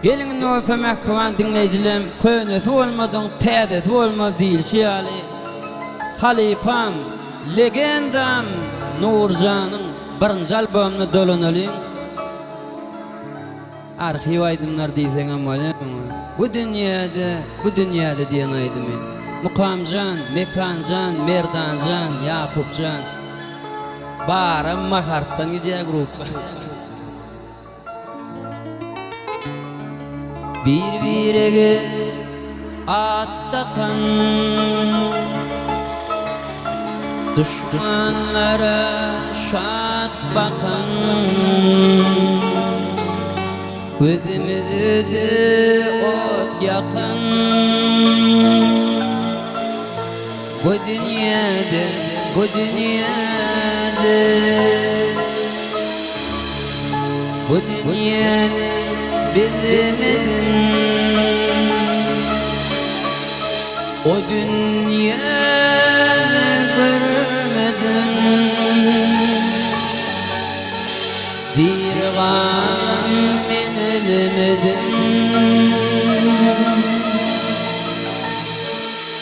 Gelin öpemek van dinleyicilerim, könesi olmadın, tədeti olmadı değil şiali. Halipam, legendam Nurcan'ın birinci albümünü dolanalım. Arxiv aydımlar deysen ama bu dünyada diyen aydımı. Mukamcan, Mekancan, Merdancan, Yakupcan. Barım Mahart'tan gidiyor grup. Bir attakan düşmanlara şat bakan gözümüzü ot yakan bu dünyada bilmedim o dünyayı görmedim bir gam men ölmedim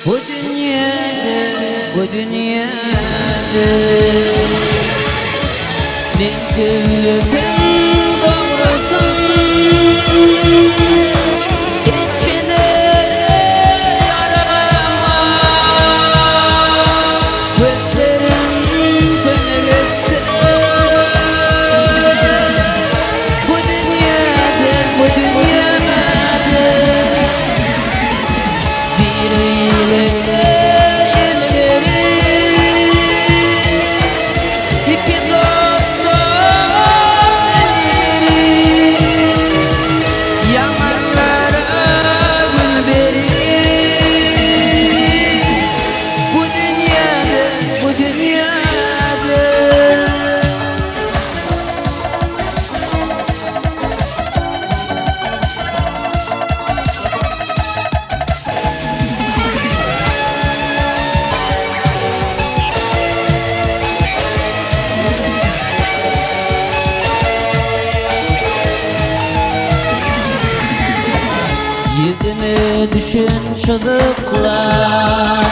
bu dünyada ne tülküm doğrusun yüzüme düşün çığlıklar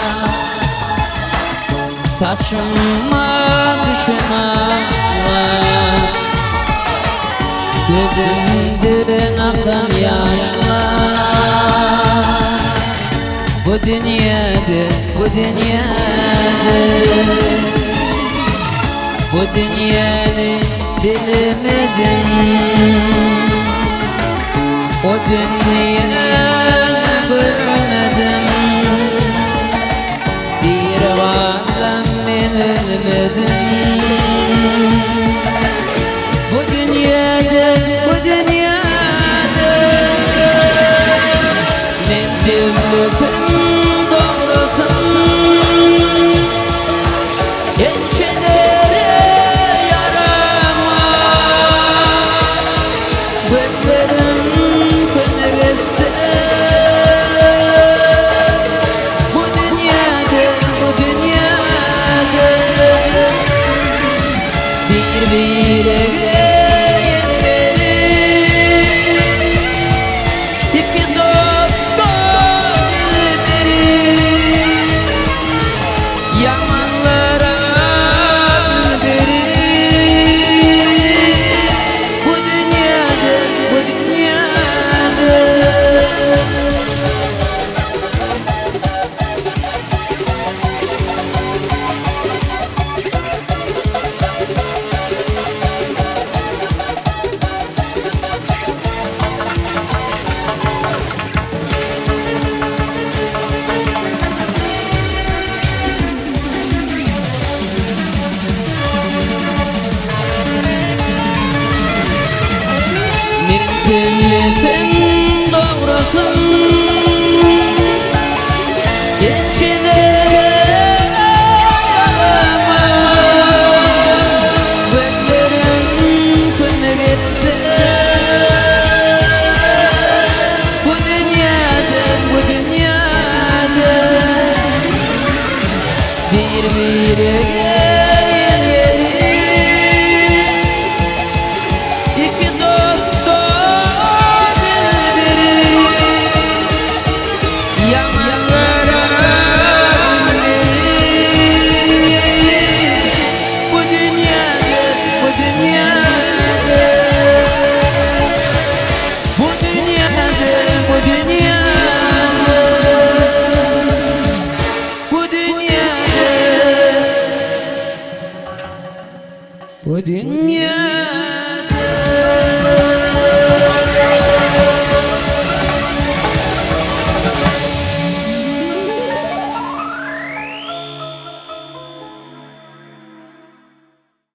saçıma düşün ağlar gözümden akan yaşlar bu dünyada bilemedim o dünyayı görmedim bir varlığım men ölmedim bu dünyada men tülküm doğrusun geçenlere yarama gözlerim Bu dünya